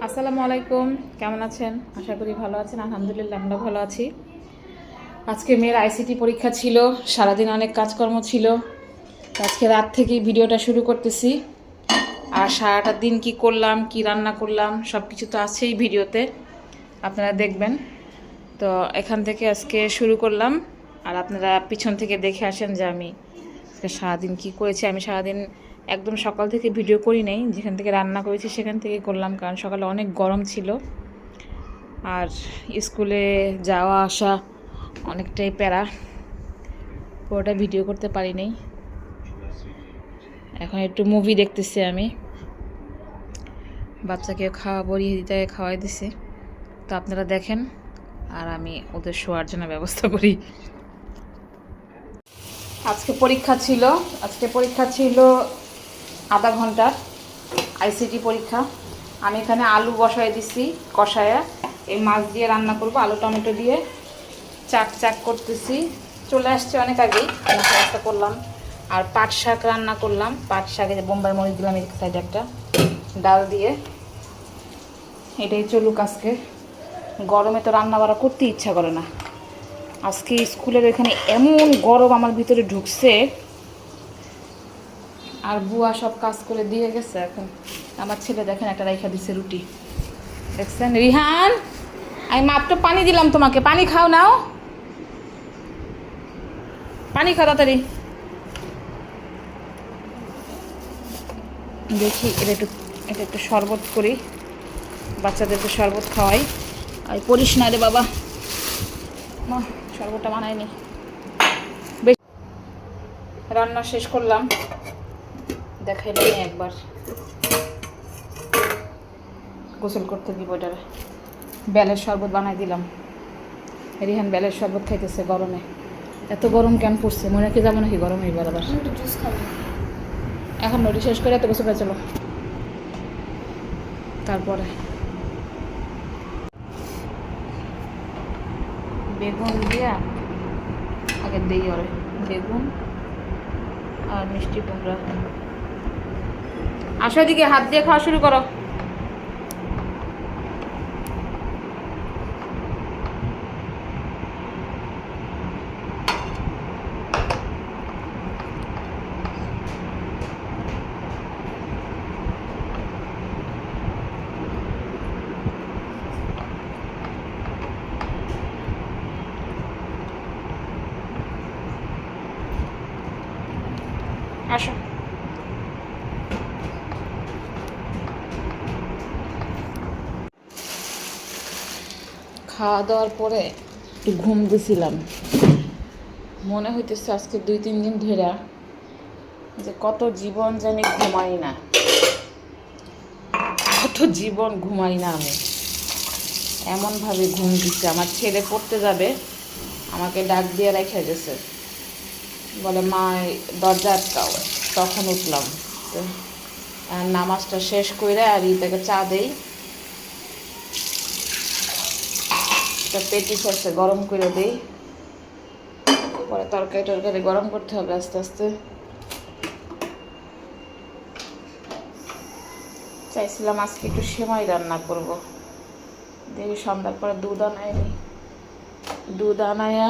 আসসালামু আলাইকুম, কেমন আছেন? আশা করি ভালো আছেন। আলহামদুলিল্লাহ আমরা ভালো আছি। আজকে মেয়ের আইসিটি পরীক্ষা ছিল, সারাদিন অনেক কাজকর্ম ছিল। আজকে রাত থেকেই ভিডিওটা শুরু করতেছি। আর সারাটা দিন কি করলাম, কি রান্না করলাম সব কিছু তো আছেই ভিডিওতে, আপনারা দেখবেন। তো এখান থেকে আজকে শুরু করলাম, আর আপনারা পিছন থেকে দেখে আসেন যে আমি আজকে সারাদিন কী করেছি। আমি সারাদিন একদম সকাল থেকে ভিডিও করি নাই, যেখান থেকে রান্না করেছি সেখান থেকে করলাম, কারণ সকালে অনেক গরম ছিল আর স্কুলে যাওয়া আসা অনেকটাই প্যারা, পুরোটা ভিডিও করতে পারি নাই। এখন একটু মুভি দেখতেছি, আমি বাচ্চাকে খাওয়াই দিছি। তো আপনারা দেখেন আর আমি ওদের শোয়ার জন্য ব্যবস্থা করি। আজকে পরীক্ষা ছিল আধা ঘন্টার আইসিটি পরীক্ষা। আমি এখানে আলু বসায় দিছি কষায়া, এই মাছ দিয়ে রান্না করব, আলু টমেটো দিয়ে চাক চাক করতেছি। চলে আসছে অনেক আগেই, নাস্তা করলাম। আর পাট শাক রান্না করলাম, পাট শাকে বোম্বাই মরিচ দিলাম এক সাইডে, একটা ডাল দিয়ে। এটাই চলুক আজকে। গরমে তো রান্না বাড়া করতে ইচ্ছা করে না। আজকে স্কুলের ওইখানে এমন গরম আমার ভিতরে ঢুকছে, আর বুয়া সব কাজ করে দিয়ে গেছে। এখন আমার ছেলে দেখেন একটা রাইখা দিছে রুটি, দেখছেন? রিহান, আমি মাত্র পানি দিলাম তোমাকে, পানি খাও, নাও পানি খাও তাড়াতাড়ি। দেখি এটা একটু শরবত করি, বাচ্চাদেরকে শরবত খাওয়াই। আর পড়িস না রে বাবা, শরবতটা বানাইনি। বেশ, রান্না শেষ করলাম, দেখাইলাম একবার। গোসল করতে দিব, ওইটারে বেলের শরবত বানাই দিলাম। রিহান বেলের শরবত খাইতেছে গরমে। এত গরম কেন পড়ছে, মনে রেখে যাবো নাকি গরমে এবার আবার? এখন নদী শেষ করে এত গোসল করে চলো, তারপরে বেগুন দিয়া আগে দিই ওরে, বেগুন আর মিষ্টি কুমড়া। আসো দিকে, হাত দিয়ে খাওয়া শুরু করো। আসো, খাওয়া দাওয়ার পরে একটু ঘুম দিছিলাম। মনে হইতেছে আজকে 2-3 দিন ধরে যে কত জীবন জানি ঘুমাই না, আমি এমনভাবে ঘুম দিচ্ছে। আমার ছেলে পড়তে যাবে, আমাকে ডাক দিয়ে রেখে গেছে, বলে মা দরজা আটকাও। তখন উঠলাম, তো নামাজটা শেষ করে আর তাকে চা দেই, পেটিস আছে গরম করে দেই, পরে তরকারি গরম করতে হবে আস্তে আস্তে। চাইছিলাম আজকে একটু সেমাই রান্না করব, দেখি সন্ধ্যার পরে দুধ আনায়া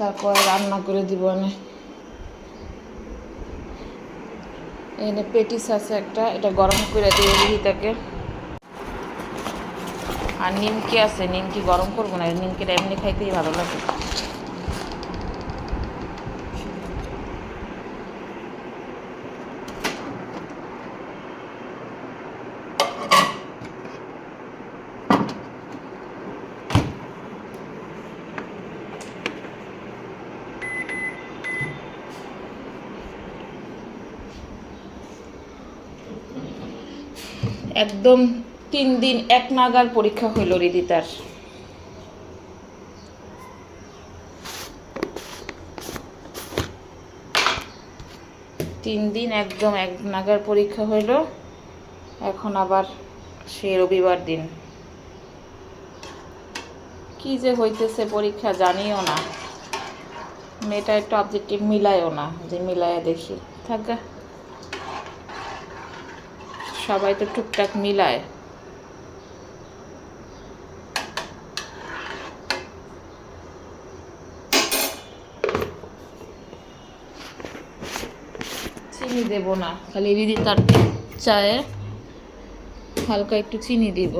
তারপরে রান্না করে দিব। এনে পেটিস আছে একটা, এটা গরম করে দিয়ে দিই তাকে। আর নিমকি আছে, নিমকি গরম করবো না, নিমকিটা এমনি খাইতেই ভালো লাগে। একদম 3 দিন এক নাগার পরীক্ষা হইল রিদিতার। 3 দিন একদম এক নাগার পরীক্ষা হইল। এখন আবার সে রবিবার দিন কি যে হইতেছে পরীক্ষা জানিও না। মেয়েটা একটু অবজেক্টিভ মিলায়ও না, যে মিলাইয়া দেখি থাকা। সবাই তো টুকটাক মিলায়। চিনি দেব না, খালি দিদি তার চায়ে হালকা একটু চিনি দিব।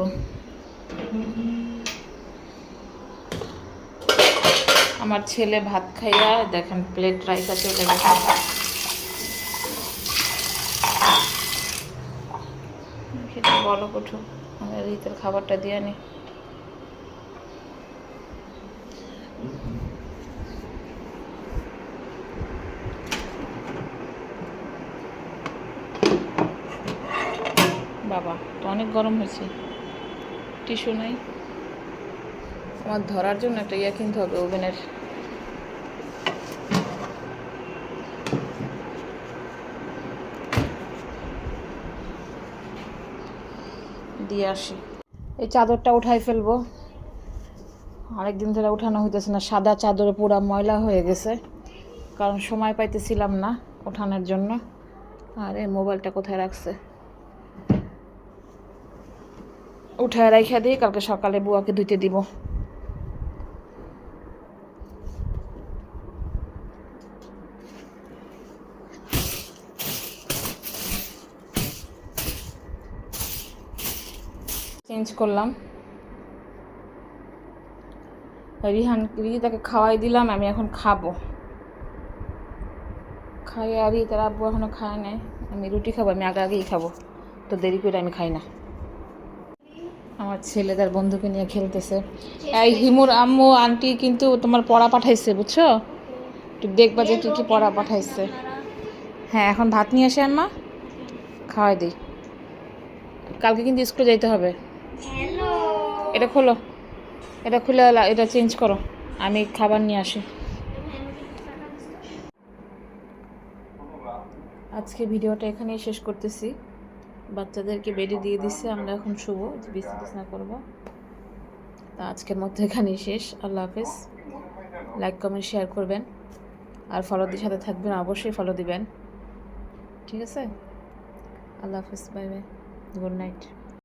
আমার ছেলে ভাত খাইয়া দেখেন প্লেট রাইসা চলে গেছে। সেটা বলো কোঠো, আমাদের রিতের খাবারটা দিয়ে নি। বাবা তো অনেক গরম হয়েছে, টিস্যু নাই। আমার ধরার জন্য একটা ইয়ে কিনতে হবে, ওভেনের। দিয়ে আসি। এই চাদরটা উঠাই ফেলবো, অনেকদিন ধরে উঠানো হইতেছে না। সাদা চাদরে পুরা ময়লা হয়ে গেছে, কারণ সময় পাইতেছিলাম না ওঠানোর জন্য। আর এই মোবাইলটা কোথায় রাখছে, উঠায় রাইখা দিই, কালকে সকালে বুয়াকে ধুইতে দিব। চেঞ্জ করলাম, রিহিতাকে খাওয়াই দিলাম, আমি এখন খাবো। খাই আর তার আব্বু এখনো খায় নাই। আমি রুটি খাবো, আমি আগেই খাবো, তো দেরি করে আমি খাই না। আমার ছেলেদের বন্ধুকে নিয়ে খেলতেছে। এই হিমুর আম্মু আন্টি কিন্তু তোমার পড়া পাঠাইছে, বুঝছো? একটু দেখবা যে কি কি পড়া পাঠাইছে। হ্যাঁ, এখন ভাত নিয়ে আসে আম্মা, খাওয়াই দিই। কালকে কিন্তু স্কুলে যাইতে হবে। এটা খোলো, এটা খুলে এটা চেঞ্জ করো, আমি খাবার নিয়ে আসি। আজকে ভিডিওটা এখানেই শেষ করতেছি। বাচ্চাদেরকে বেডে দিয়ে দিচ্ছে, আমরা এখন শুভ বিছানা করবো। তা আজকের মতো এখানেই শেষ। আল্লাহ হাফেজ। লাইক কমেন্ট শেয়ার করবেন, আর ফলোদের সাথে থাকবেন, অবশ্যই ফলো দিবেন। ঠিক আছে, আল্লাহ হাফেজ, বাই বাই, গুড নাইট।